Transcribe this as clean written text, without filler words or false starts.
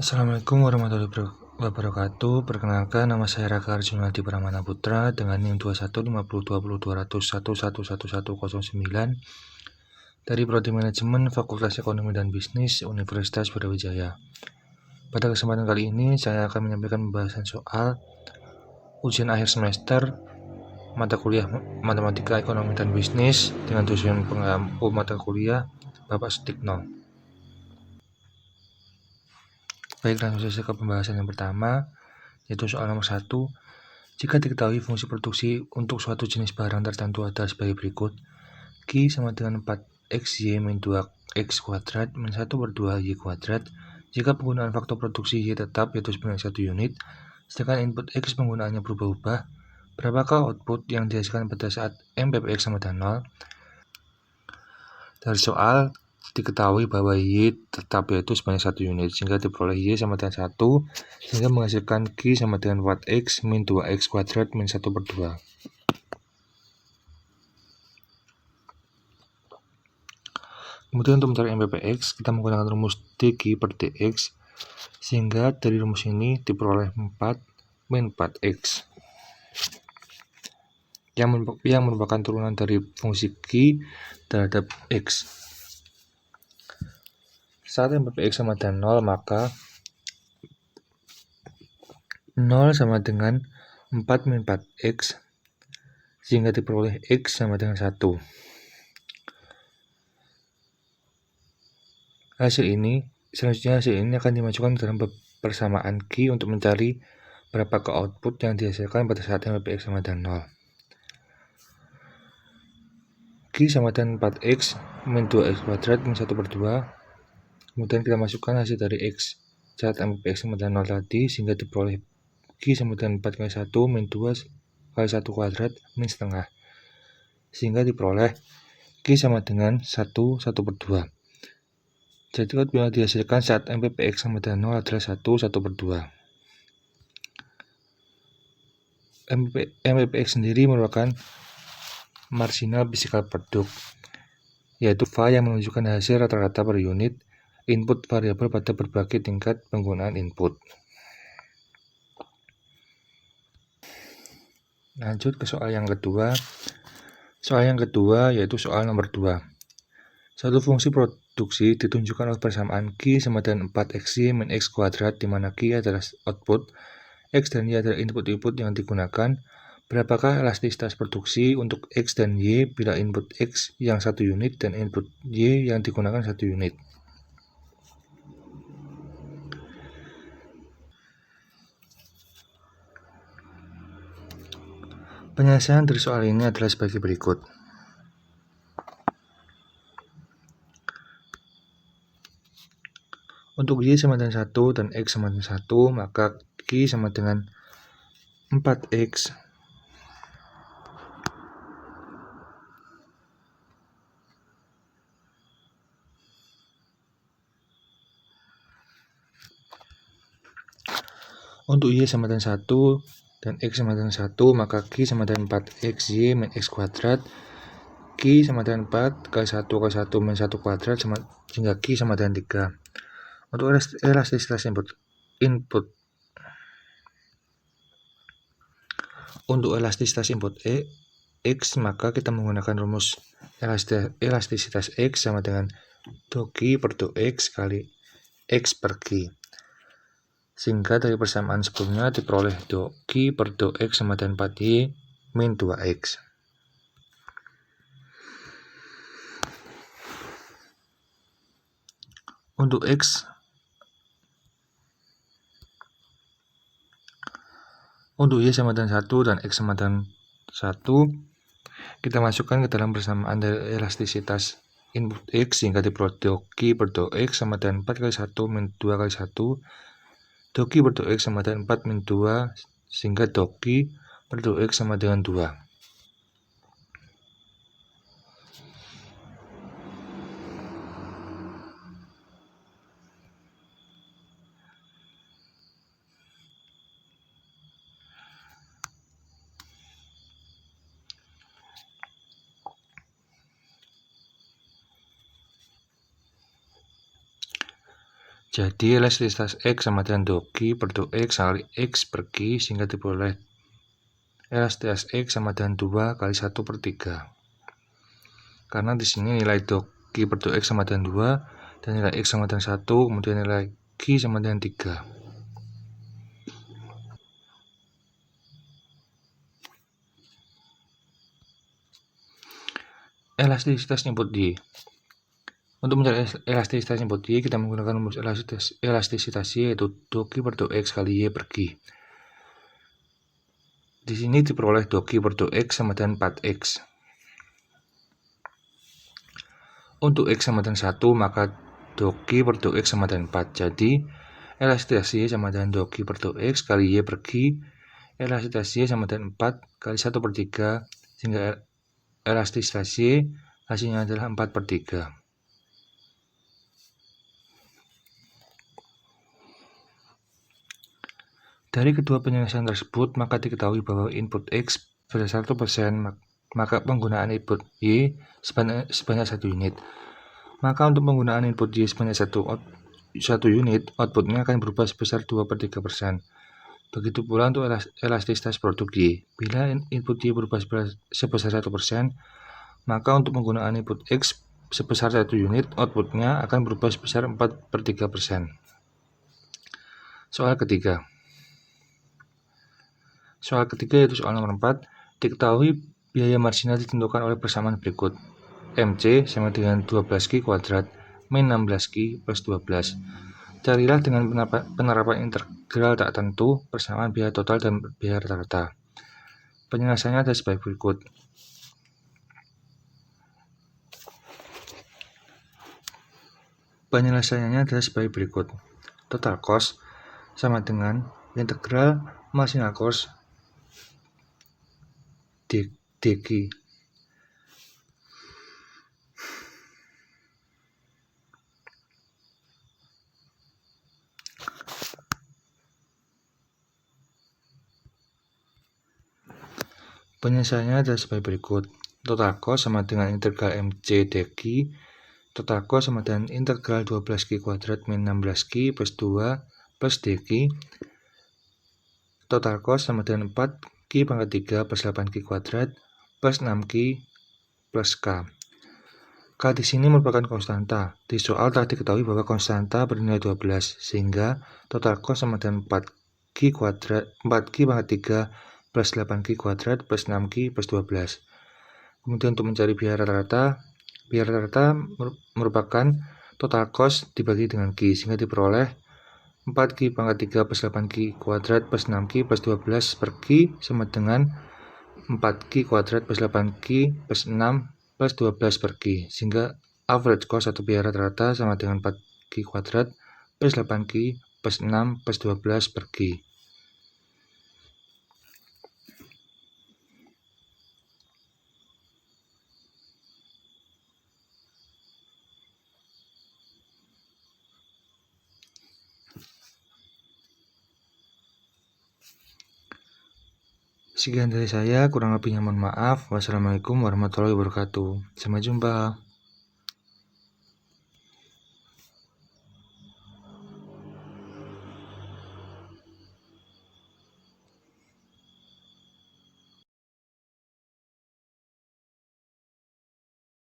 Assalamualaikum warahmatullahi wabarakatuh. Perkenalkan, nama saya Raka Arjunadi Pramana Putra dengan NIM 21502021111110 dari Prodi Manajemen Fakultas Ekonomi dan Bisnis Universitas Brawijaya. Pada kesempatan kali ini saya akan menyampaikan pembahasan soal ujian akhir semester mata kuliah Matematika Ekonomi dan Bisnis dengan tujuan pengampu mata kuliah Bapak Sutikno. Baik, langsung saja ke pembahasan yang pertama, yaitu soal nomor 1. Jika diketahui fungsi produksi untuk suatu jenis barang tertentu adalah sebagai berikut. Q sama dengan 4xy min 2x kuadrat min 1 per 2y kuadrat. Jika penggunaan faktor produksi y tetap yaitu sebanyak 1 unit, sedangkan input x penggunaannya berubah-ubah, berapakah output yang dihasilkan pada saat MPPX sama dengan 0? Dari soal diketahui bahwa y tetap yaitu sebanyak 1 unit, sehingga diperoleh y sama dengan 1, sehingga menghasilkan Q sama dengan 4x min 2x kuadrat min 1 per 2. Kemudian untuk mencari MPPX, kita menggunakan rumus dq per dx, sehingga dari rumus ini diperoleh 4 min 4x, yang merupakan turunan dari fungsi Q terhadap x. Saat MPPX sama dengan 0, maka 0 sama dengan 4 min 4x, sehingga diperoleh x sama dengan 1. Selanjutnya hasil ini akan dimasukkan dalam persamaan Q untuk mencari berapakah output yang dihasilkan pada saat MPPX sama dengan 0. Q sama dengan 4x min 2x kuadrat min 1 per 2. Kemudian kita masukkan hasil dari x saat MPPX sama dengan 0 tadi, sehingga diperoleh Q sama dengan 4 kali 1 min 2 kali 1 kuadrat min setengah, sehingga diperoleh Q sama dengan 1 per 2. Jadi output yang dihasilkan saat MPPX sama dengan 0 adalah 1 per 2. MPPX sendiri merupakan marginal physical product, yaitu phi yang menunjukkan hasil rata-rata per unit input variabel pada berbagai tingkat penggunaan input. Lanjut ke soal yang kedua. Soal yang kedua yaitu soal nomor 2. Satu fungsi produksi ditunjukkan oleh persamaan Q sama dengan 4xy min x kuadrat, di mana Q adalah output, x dan y adalah input-input yang digunakan. Berapakah elastisitas produksi untuk x dan y bila input x yang 1 unit dan input y yang digunakan 1 unit? Penyelesaian dari soal ini adalah sebagai berikut. Untuk y sama dengan 1 dan x sama dengan 1, maka Q sama dengan 4x untuk y sama dengan 1 dan x sama dengan 1, maka Q sama dengan 4xy min x kuadrat. Q sama dengan 4 kali 1 kali 1 min 1 kuadrat, sehingga Q sama dengan 3. Untuk elastisitas input x, maka kita menggunakan rumus elastisitas x sama dengan dou Q per dou x kali x per Q, sehingga dari persamaan sebelumnya diperoleh dou Q per dou x sama dengan 4y min 2x. Untuk y sama dengan 1 dan x sama dengan 1, kita masukkan ke dalam persamaan dari elastisitas input x, sehingga diperoleh dou Q per dou x sama dengan 4 kali 1 min 2 kali 1. Dou Q per dou x sama dengan 4 min 2, sehingga dou Q per dou x sama dengan 2. Jadi elastisitas X sama dengan dou Q per dou X kali X per Q, sehingga diperoleh elastisitas X sama dengan 2 kali 1 per 3. Karena di sini nilai dou Q per dou X sama dengan 2, dan nilai X sama dengan 1, kemudian nilai Q sama dengan 3. Elastisitas input Y. Untuk mencari elastisitas input Y, kita menggunakan rumus elastisitas Y, yaitu dou Q per dou X kali Y per Q. Di sini diperoleh dou Q per dou X sama dengan 4X. Untuk X sama dengan 1, maka dou Q per dou X sama dengan 4. Jadi, elastisitas Y sama dengan dou Q per dou X kali Y per Q. Elastisitas Y sama dengan 4 kali 1 per 3, sehingga elastisitas Y hasilnya adalah 4 per 3. Dari kedua penyelesaian tersebut, maka diketahui bahwa input X sebesar 1%, maka penggunaan input Y sebanyak 1 unit. Maka untuk penggunaan input Y sebanyak 1 unit, outputnya akan berubah sebesar 2 per 3%. Begitu pula untuk elastisitas produk Y. Bila input Y berubah sebesar 1%, maka untuk penggunaan input X sebesar 1 unit, outputnya akan berubah sebesar 4 per 3%. Soal ketiga. Soal ketiga yaitu soal nomor 4. Diketahui biaya marginal ditentukan oleh persamaan berikut. MC sama dengan 12Q kuadrat min 16Q plus 12. Carilah dengan penerapan integral tak tentu persamaan biaya total dan biaya rata-rata. Penyelesaiannya adalah sebagai berikut. Penyelesaiannya adalah sebagai berikut. Total cost sama dengan integral marginal cost dq. Penyelesaiannya adalah sebagai berikut. Total cost sama dengan integral mc dq. Total cost sama dengan integral 12Q kuadrat min 16Q plus 2 plus dq. Total cost sama dengan 4Q pangkat 3 plus 8Q kuadrat plus 6Q plus K. K di sini merupakan konstanta. Di soal telah diketahui bahwa konstanta bernilai 12, sehingga total cost sama dengan 4Q pangkat 3 plus 8Q kuadrat plus 6Q plus 12. Kemudian untuk mencari biaya rata-rata merupakan total cost dibagi dengan Q, sehingga diperoleh 4Q pangkat 3 plus 8Q kuadrat plus 6Q plus 12 per Q sama dengan 4Q kuadrat plus 8Q plus 6 plus 12 per Q, sehingga average cost atau biaya rata-rata sama dengan 4Q kuadrat plus 8Q plus 6 plus 12 per Q. Sekian dari saya, kurang lebihnya mohon maaf. Wassalamualaikum warahmatullahi wabarakatuh. Sampai jumpa.